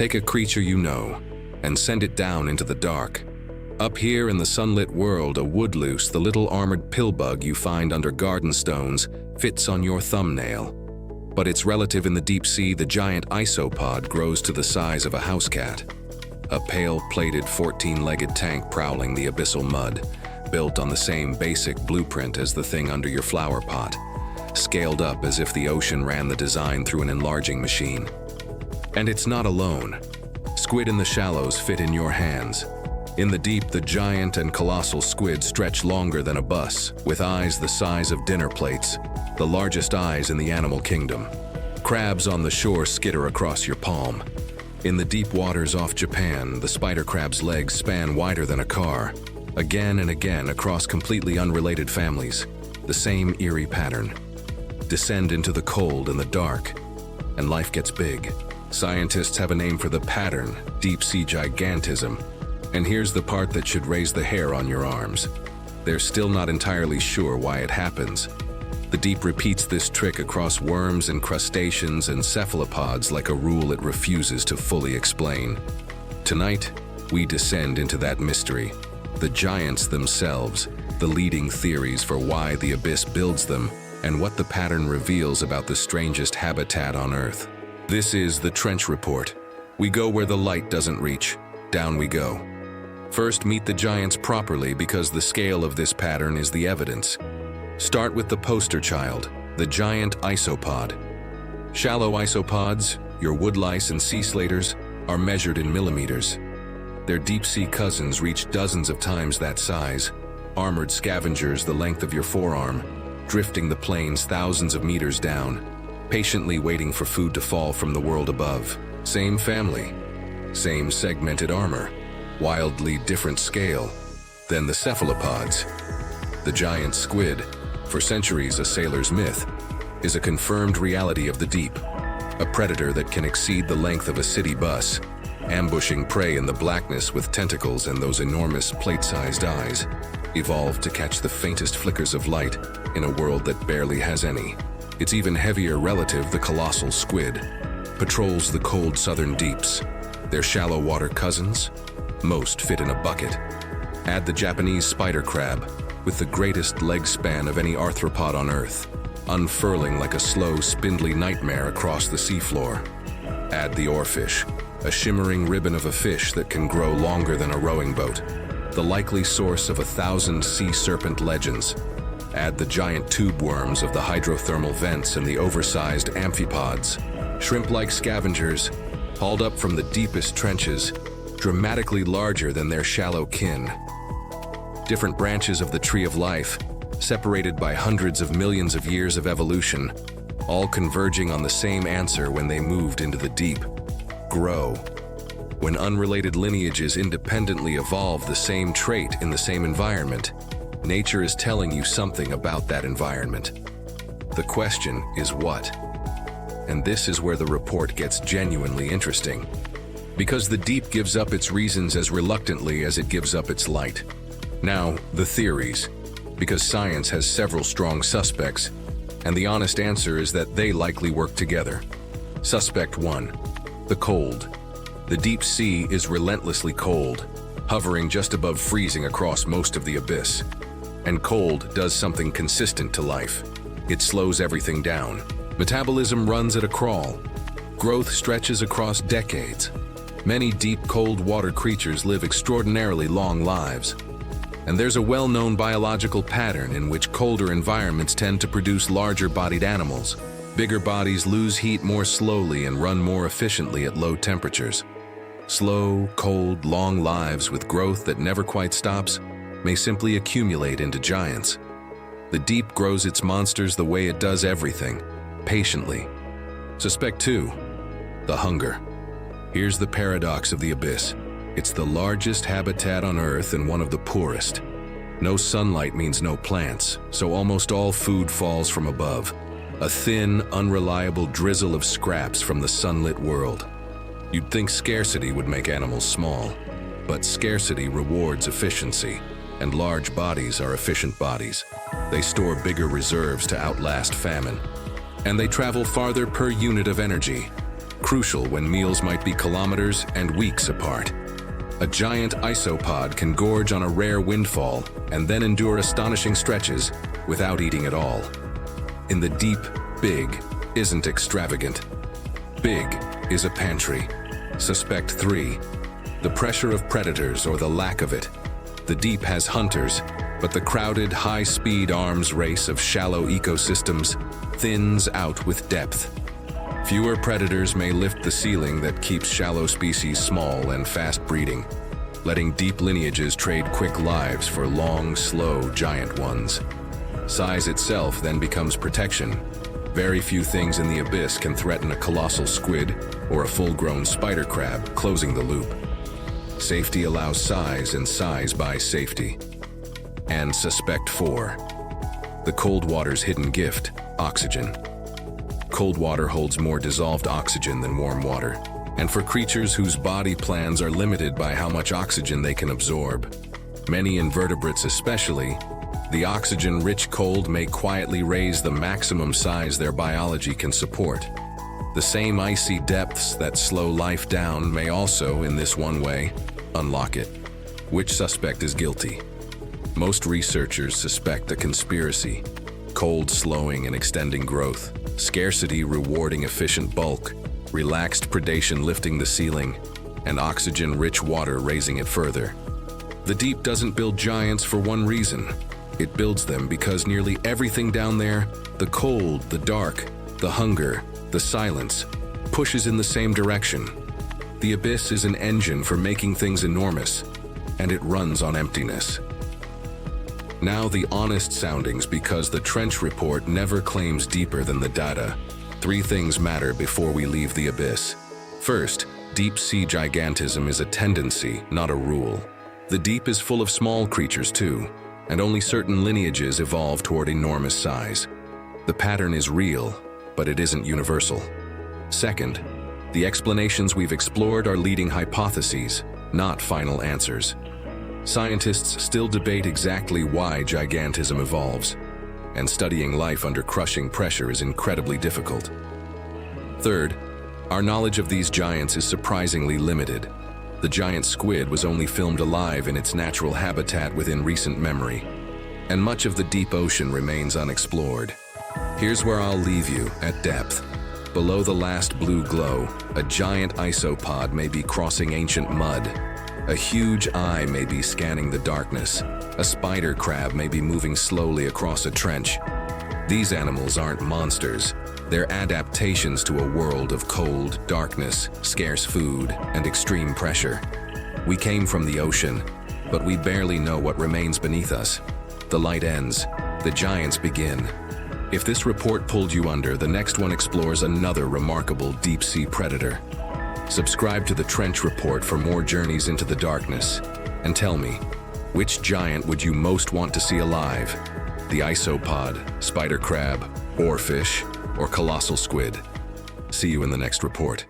Take a creature you know and send it down into the dark. Up here in the sunlit world, a woodlouse, the little armored pillbug you find under garden stones, fits on your thumbnail. But its relative in the deep sea, the giant isopod, grows to the size of a house cat. A pale-plated 14-legged tank prowling the abyssal mud, built on the same basic blueprint as the thing under your flower pot, scaled up as if the ocean ran the design through an enlarging machine. And it's not alone. Squid in the shallows fit in your hands. In the deep, the giant and colossal squid stretch longer than a bus, with eyes the size of dinner plates, the largest eyes in the animal kingdom. Crabs on the shore skitter across your palm. In the deep waters off Japan, the spider crab's legs span wider than a car. Again and again across completely unrelated families, the same eerie pattern. Descend into the cold and the dark, and life gets big. Scientists have a name for the pattern, deep-sea gigantism. And here's the part that should raise the hair on your arms. They're still not entirely sure why it happens. The deep repeats this trick across worms and crustaceans and cephalopods like a rule it refuses to fully explain. Tonight, we descend into that mystery. The giants themselves, the leading theories for why the abyss builds them, and what the pattern reveals about the strangest habitat on Earth. This is the Trench Report. We go where the light doesn't reach. Down we go. First, meet the giants properly because the scale of this pattern is the evidence. Start with the poster child, the giant isopod. Shallow isopods, your woodlice and sea slaters, are measured in millimeters. Their deep-sea cousins reach dozens of times that size, armored scavengers the length of your forearm, drifting the plains thousands of meters down, patiently waiting for food to fall from the world above. Same family, same segmented armor, wildly different scale. Then the cephalopods. The giant squid, for centuries a sailor's myth, is a confirmed reality of the deep, a predator that can exceed the length of a city bus, ambushing prey in the blackness with tentacles and those enormous plate-sized eyes, evolved to catch the faintest flickers of light in a world that barely has any. Its even heavier relative, the colossal squid, patrols the cold southern deeps. Their shallow water cousins, most fit in a bucket. Add the Japanese spider crab, with the greatest leg span of any arthropod on Earth, unfurling like a slow, spindly nightmare across the seafloor. Add the oarfish, a shimmering ribbon of a fish that can grow longer than a rowing boat, the likely source of 1,000 sea serpent legends. Add the giant tube worms of the hydrothermal vents and the oversized amphipods, shrimp-like scavengers, hauled up from the deepest trenches, dramatically larger than their shallow kin. Different branches of the tree of life, separated by hundreds of millions of years of evolution, all converging on the same answer when they moved into the deep: grow. When unrelated lineages independently evolve the same trait in the same environment, nature is telling you something about that environment. The question is what? And this is where the report gets genuinely interesting. Because the deep gives up its reasons as reluctantly as it gives up its light. Now, the theories. Because science has several strong suspects, and the honest answer is that they likely work together. Suspect 1. The cold. The deep sea is relentlessly cold, hovering just above freezing across most of the abyss. And cold does something consistent to life. It slows everything down. Metabolism runs at a crawl. Growth stretches across decades. Many deep, cold water creatures live extraordinarily long lives. And there's a well-known biological pattern in which colder environments tend to produce larger-bodied animals. Bigger bodies lose heat more slowly and run more efficiently at low temperatures. Slow, cold, long lives with growth that never quite stops may simply accumulate into giants. The deep grows its monsters the way it does everything, patiently. Suspect 2. The hunger. Here's the paradox of the abyss. It's the largest habitat on Earth and one of the poorest. No sunlight means no plants, so almost all food falls from above. A thin, unreliable drizzle of scraps from the sunlit world. You'd think scarcity would make animals small, but scarcity rewards efficiency, and large bodies are efficient bodies. They store bigger reserves to outlast famine, and they travel farther per unit of energy. crucial when meals might be kilometers and weeks apart. A giant isopod can gorge on a rare windfall and then endure astonishing stretches without eating at all. In the deep, big isn't extravagant. Big is a pantry. Suspect 3. The pressure of predators or the lack of it. The deep has hunters, but the crowded, high-speed arms race of shallow ecosystems thins out with depth. Fewer predators may lift the ceiling that keeps shallow species small and fast breeding, letting deep lineages trade quick lives for long, slow, giant ones. Size itself then becomes protection. Very few things in the abyss can threaten a colossal squid or a full-grown spider crab, closing the loop. Safety allows size, and size buys safety. And suspect 4. The cold water's hidden gift, oxygen. Cold water holds more dissolved oxygen than warm water, and for creatures whose body plans are limited by how much oxygen they can absorb, many invertebrates especially, the oxygen-rich cold may quietly raise the maximum size their biology can support. The same icy depths that slow life down may also, in this one way, unlock it. Which suspect is guilty? Most researchers suspect a conspiracy. Cold slowing and extending growth, scarcity rewarding efficient bulk, relaxed predation lifting the ceiling, and oxygen-rich water raising it further. The deep doesn't build giants for one reason. It builds them because nearly everything down there, the cold, the dark, the hunger, the silence, pushes in the same direction. The abyss is an engine for making things enormous, and it runs on emptiness. Now the honest soundings, because the trench report never claims deeper than the data. 3 things matter before we leave the abyss. First, deep-sea gigantism is a tendency, not a rule. The deep is full of small creatures too, and only certain lineages evolve toward enormous size. The pattern is real, but it isn't universal. Second, the explanations we've explored are leading hypotheses, not final answers. Scientists still debate exactly why gigantism evolves, and studying life under crushing pressure is incredibly difficult. Third, our knowledge of these giants is surprisingly limited. The giant squid was only filmed alive in its natural habitat within recent memory, and much of the deep ocean remains unexplored. Here's where I'll leave you, at depth. Below the last blue glow, a giant isopod may be crossing ancient mud. A huge eye may be scanning the darkness. A spider crab may be moving slowly across a trench. These animals aren't monsters. They're adaptations to a world of cold, darkness, scarce food, and extreme pressure. We came from the ocean, but we barely know what remains beneath us. The light ends. The giants begin. If this report pulled you under, the next one explores another remarkable deep-sea predator. Subscribe to the Trench Report for more journeys into the darkness. And tell me, which giant would you most want to see alive? The isopod, spider crab, oarfish, or colossal squid? See you in the next report.